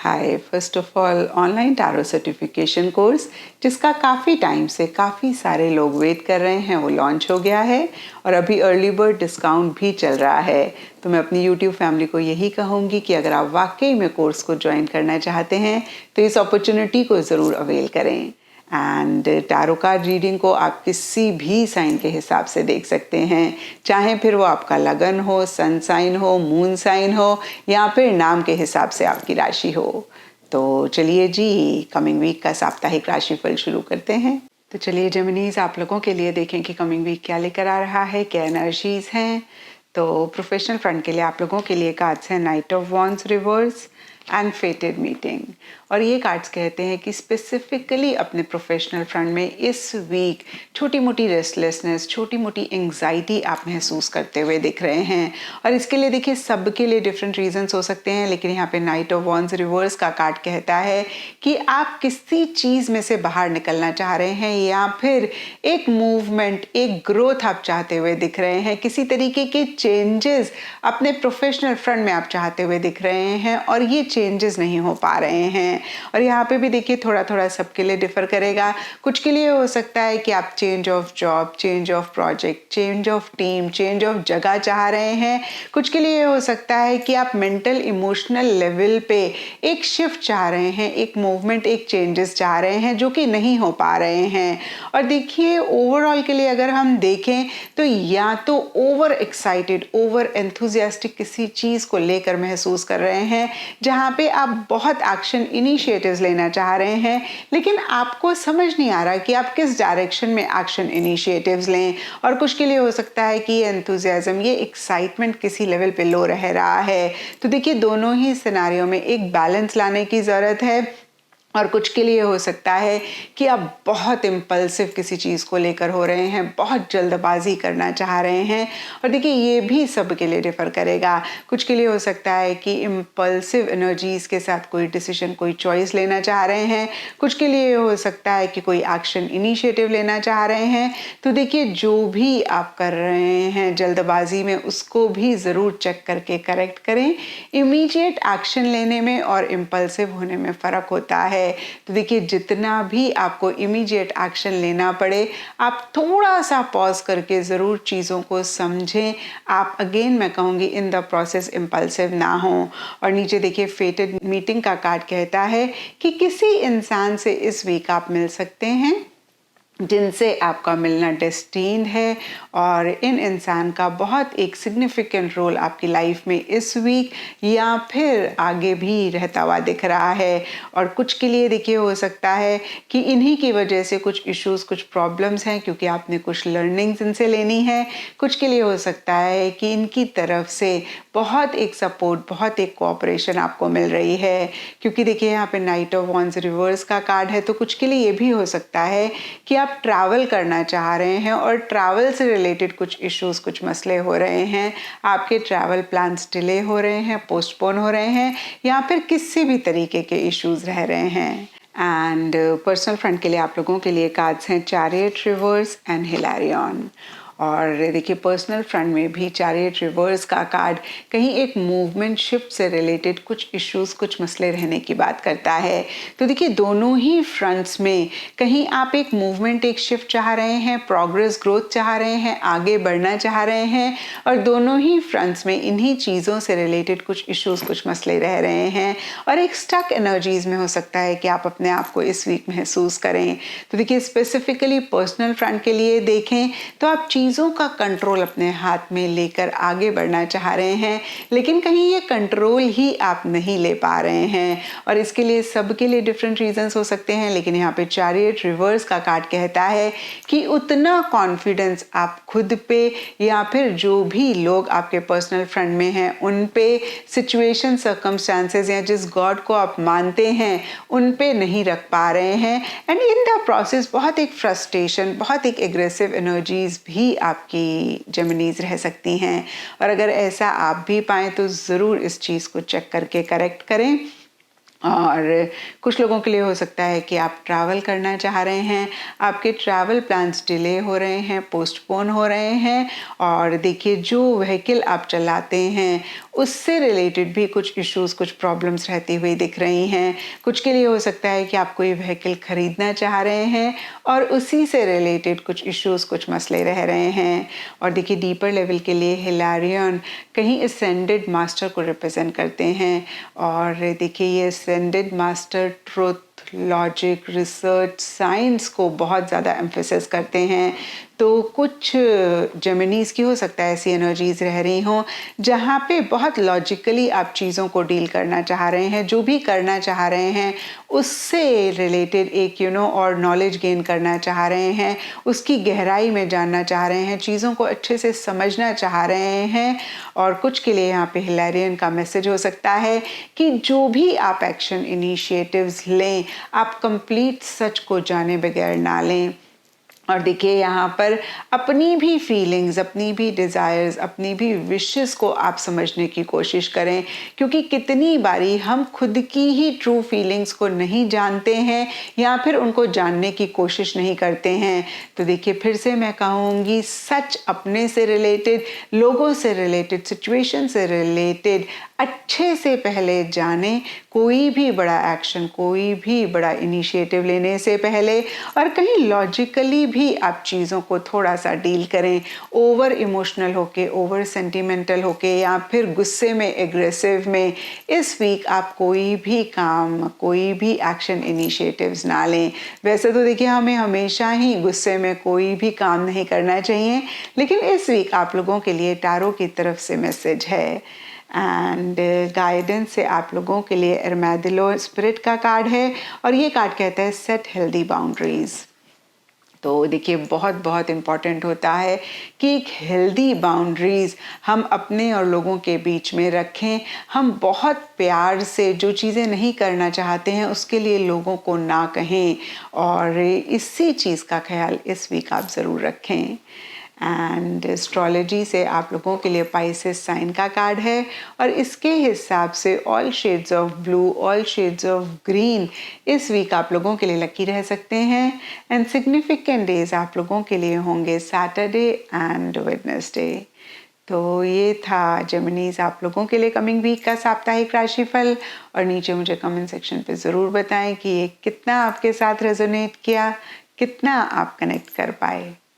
Hi first of all online tarot certification course जिसका काफ़ी time से काफ़ी सारे लोग वेट कर रहे हैं वो लॉन्च हो गया है और अभी अर्ली बर्ड डिस्काउंट भी चल रहा है। तो मैं अपनी यूट्यूब फैमिली को यही कहूँगी कि अगर आप वाकई में कोर्स को ज्वाइन करना चाहते हैं तो इस अपॉर्चुनिटी को ज़रूर अवेल करें। एंड टैरो कार्ड रीडिंग को आप किसी भी साइन के हिसाब से देख सकते हैं, चाहे फिर वो आपका लगन हो, सन साइन हो, मून साइन हो या फिर नाम के हिसाब से आपकी राशि हो। तो चलिए जी, कमिंग वीक का साप्ताहिक राशिफल शुरू करते हैं। तो चलिए जेमिनीज, आप लोगों के लिए देखें कि कमिंग वीक क्या लेकर आ रहा है, क्या एनर्जीज हैं। तो प्रोफेशनल फ्रंट के लिए आप लोगों के लिए कार्ड्स हैं night of wands reverse and फेटेड meeting. और ये कार्ड्स कहते हैं कि स्पेसिफिकली अपने प्रोफेशनल फ्रंट में इस वीक छोटी मोटी रेस्टलेसनेस, छोटी मोटी एंग्जाइटी आप महसूस करते हुए दिख रहे हैं। और इसके लिए देखिए सबके लिए डिफरेंट रीजंस हो सकते हैं, लेकिन यहाँ पे नाइट ऑफ वॉन्ड्स रिवर्स का कार्ड कहता है कि आप किसी चीज़ में से बाहर निकलना चाह रहे हैं या फिर एक मूवमेंट, एक ग्रोथ आप चाहते हुए दिख रहे हैं, किसी तरीके के चेंजेस अपने प्रोफेशनल फ्रंट में आप चाहते हुए दिख रहे हैं और ये चेंजेस नहीं हो पा रहे हैं। और यहाँ पे भी देखिए थोड़ा थोड़ा सबके लिए डिफर करेगा। कुछ के लिए हो सकता है कि आप change of job, change of project, change of team, change of जगह चाह रहे हैं। कुछ के लिए हो सकता है कि आप मेंटल इमोशनल लेवल पे एक शिफ्ट चाह रहे हैं, एक मूवमेंट, एक चेंजेस चाह रहे हैं जो कि नहीं हो पा रहे हैं। और देखिए ओवरऑल के लिए अगर हम देखें तो या तो ओवर एक्साइटेड, ओवर एंथुजियास्टिक किसी चीज़ को लेकर महसूस कर रहे हैं जहाँ पे आप बहुत एक्शन इनिशिएटिव्स लेना चाह रहे हैं, लेकिन आपको समझ नहीं आ रहा कि आप किस डायरेक्शन में एक्शन इनिशिएटिव्स लें। और कुछ के लिए हो सकता है कि ये एंथुजियाज्म, ये एक्साइटमेंट किसी लेवल पे लो रह रहा है। तो देखिए दोनों ही सिनेरियो में एक बैलेंस लाने की ज़रूरत है। और कुछ के लिए हो सकता है कि आप बहुत इम्पल्सिव किसी चीज़ को लेकर हो रहे हैं, बहुत जल्दबाजी करना चाह रहे हैं। और देखिए ये भी सब के लिए डिफर करेगा। कुछ के लिए हो सकता है कि इम्पल्सिव एनर्जीज़ के साथ कोई डिसीजन, कोई चॉइस लेना चाह रहे हैं। कुछ के लिए हो सकता है कि कोई एक्शन इनिशिएटिव लेना चाह रहे हैं। तो देखिए जो भी आप कर रहे हैं जल्दबाजी में, उसको भी ज़रूर चेक करके करेक्ट करें। इमीडिएट एक्शन लेने में और इम्पल्सिव होने में फ़र्क होता है। तो देखिए जितना भी आपको इमीडिएट एक्शन लेना पड़े, आप थोड़ा सा पॉज करके ज़रूर चीज़ों को समझें। आप अगेन मैं कहूँगी इन द प्रोसेस इम्पल्सिव ना हो। और नीचे देखिए फेटेड मीटिंग का कार्ड कहता है कि किसी इंसान से इस वीक आप मिल सकते हैं जिनसे आपका मिलना डेस्टीन्ड है और इन इंसान का बहुत एक सिग्निफिकेंट रोल आपकी लाइफ में इस वीक या फिर आगे भी रहता हुआ दिख रहा है। और कुछ के लिए देखिए हो सकता है कि इन्हीं की वजह से कुछ इश्यूज, कुछ प्रॉब्लम्स हैं क्योंकि आपने कुछ लर्निंग्स इनसे लेनी है। कुछ के लिए हो सकता है कि इनकी तरफ से बहुत एक सपोर्ट, बहुत एक कोऑपरेशन आपको मिल रही है। क्योंकि देखिए यहाँ पे नाइट ऑफ वॉन्ड्स रिवर्स का कार्ड है, तो कुछ के लिए ये भी हो सकता है कि आप ट्रैवल करना चाह रहे हैं और ट्रैवल से रिलेटेड कुछ इश्यूज, कुछ मसले हो रहे हैं। आपके ट्रैवल प्लान्स डिले हो रहे हैं, पोस्टपोन हो रहे हैं या फिर किसी भी तरीके के इश्यूज रह रहे हैं। एंड पर्सनल फ्रंट के लिए आप लोगों के लिए कार्ड्स हैं चैरियट रिवर्स एंड हिलारियन। और देखिए पर्सनल फ्रंट में भी चैरियट रिवर्स का कार्ड कहीं एक मूवमेंट शिफ्ट से रिलेटेड कुछ इश्यूज, कुछ मसले रहने की बात करता है। तो देखिए दोनों ही फ्रंट्स में कहीं आप एक मूवमेंट, एक शिफ्ट चाह रहे हैं, प्रोग्रेस, ग्रोथ चाह रहे हैं, आगे बढ़ना चाह रहे हैं। और दोनों ही फ्रंट्स में इन्हीं चीज़ों से रिलेटेड कुछ इश्यूज, कुछ मसले रह रहे हैं और एक स्टक एनर्जीज में हो सकता है कि आप अपने आप को इस वीक महसूस करें। तो देखिए स्पेसिफिकली पर्सनल फ्रंट के लिए देखें तो आप चीज़ों का कंट्रोल अपने हाथ में लेकर आगे बढ़ना चाह रहे हैं, लेकिन कहीं ये कंट्रोल ही आप नहीं ले पा रहे हैं। और इसके लिए सबके लिए डिफरेंट रीजंस हो सकते हैं, लेकिन यहाँ पे चैरियट रिवर्स का कार्ड कहता है कि उतना कॉन्फिडेंस आप खुद पे या फिर जो भी लोग आपके पर्सनल फ्रंट में हैं उन पे, सिचुएशन, सर्कमस्टांसेस या जिस गॉड को आप मानते हैं उन पे नहीं रख पा रहे हैं। एंड इन द प्रोसेस बहुत एक फ्रस्ट्रेशन, बहुत एक एग्रेसिव एनर्जीज भी आपकी जेमिनीज रह सकती हैं। और अगर ऐसा आप भी पाएं तो ज़रूर इस चीज़ को चेक करके करेक्ट करें। और कुछ लोगों के लिए हो सकता है कि आप ट्रैवल करना चाह रहे हैं, आपके ट्रैवल प्लान्स डिले हो रहे हैं, पोस्टपोन हो रहे हैं, और देखिए जो व्हीकल आप चलाते हैं उससे रिलेटेड भी कुछ इश्यूज, कुछ प्रॉब्लम्स रहती हुई दिख रही हैं। कुछ के लिए हो सकता है कि आप कोई व्हीकल खरीदना चाह रहे हैं और उसी से रिलेटेड कुछ इश्यूज, कुछ मसले रह रहे हैं। और देखिए डीपर लेवल के लिए हिलारियन कहीं असेंडेड मास्टर को रिप्रेजेंट करते हैं, और देखिए ये ascended master truth, logic, research, science को बहुत ज़्यादा एम्फेसिस करते हैं। तो कुछ जेमिनीज की हो सकता है ऐसी एनर्जीज रह रही हों जहाँ पे बहुत लॉजिकली आप चीज़ों को डील करना चाह रहे हैं, जो भी करना चाह रहे हैं उससे रिलेटेड एक और नॉलेज गेन करना चाह रहे हैं, उसकी गहराई में जानना चाह रहे हैं, चीज़ों को अच्छे से समझना चाह रहे हैं। और कुछ के लिए यहाँ पे हिलारियन का मैसेज हो सकता है कि जो भी आप एक्शन इनिशिएटिव्स लें, आप कंप्लीट सच को जाने बगैर ना लें। और देखिए यहाँ पर अपनी भी फीलिंग्स, अपनी भी डिज़ायर्स, अपनी भी विशेस को आप समझने की कोशिश करें, क्योंकि कितनी बारी हम खुद की ही ट्रू फीलिंग्स को नहीं जानते हैं या फिर उनको जानने की कोशिश नहीं करते हैं। तो देखिए फिर से मैं कहूँगी, सच अपने से रिलेटेड, लोगों से रिलेटेड, सिचुएशन से रिलेटेड अच्छे से पहले जानें, कोई भी बड़ा एक्शन, कोई भी बड़ा इनिशिएटिव लेने से पहले, और कहीं लॉजिकली भी आप चीज़ों को थोड़ा सा डील करें। ओवर इमोशनल होके, ओवर सेंटिमेंटल होके या फिर गुस्से में, एग्रेसिव में इस वीक आप कोई भी काम, कोई भी एक्शन इनिशिएटिव्स ना लें। वैसे तो देखिए हमें हमेशा ही गुस्से में कोई भी काम नहीं करना चाहिए, लेकिन इस वीक आप लोगों के लिए टैरो की तरफ से मैसेज है एंड गाइडेंस से आप लोगों के लिए एरमेडिलो स्पिरिट का कार्ड है, और ये कार्ड कहता है सेट हेल्दी बाउंड्रीज। तो देखिए बहुत बहुत इम्पॉर्टेंट होता है कि एक हेल्दी बाउंड्रीज हम अपने और लोगों के बीच में रखें। हम बहुत प्यार से जो चीज़ें नहीं करना चाहते हैं उसके लिए लोगों को ना कहें, और इसी चीज़ का ख्याल इस वीक आप ज़रूर रखें। एंड एस्ट्रोलॉजी से आप लोगों के लिए पाइसेस साइन का कार्ड है, और इसके हिसाब से all shades of blue, all shades of green इस वीक आप लोगों के लिए लकी रह सकते हैं। एंड सिग्निफिकेंट डेज आप लोगों के लिए होंगे सैटरडे एंड वेडनेसडे। तो ये था जेमिनीज आप लोगों के लिए कमिंग वीक का साप्ताहिक राशिफल, और नीचे मुझे कमेंट सेक्शन पे ज़रूर बताएं कि ये कितना आपके साथ रेजोनेट किया, कितना आप कनेक्ट कर पाए।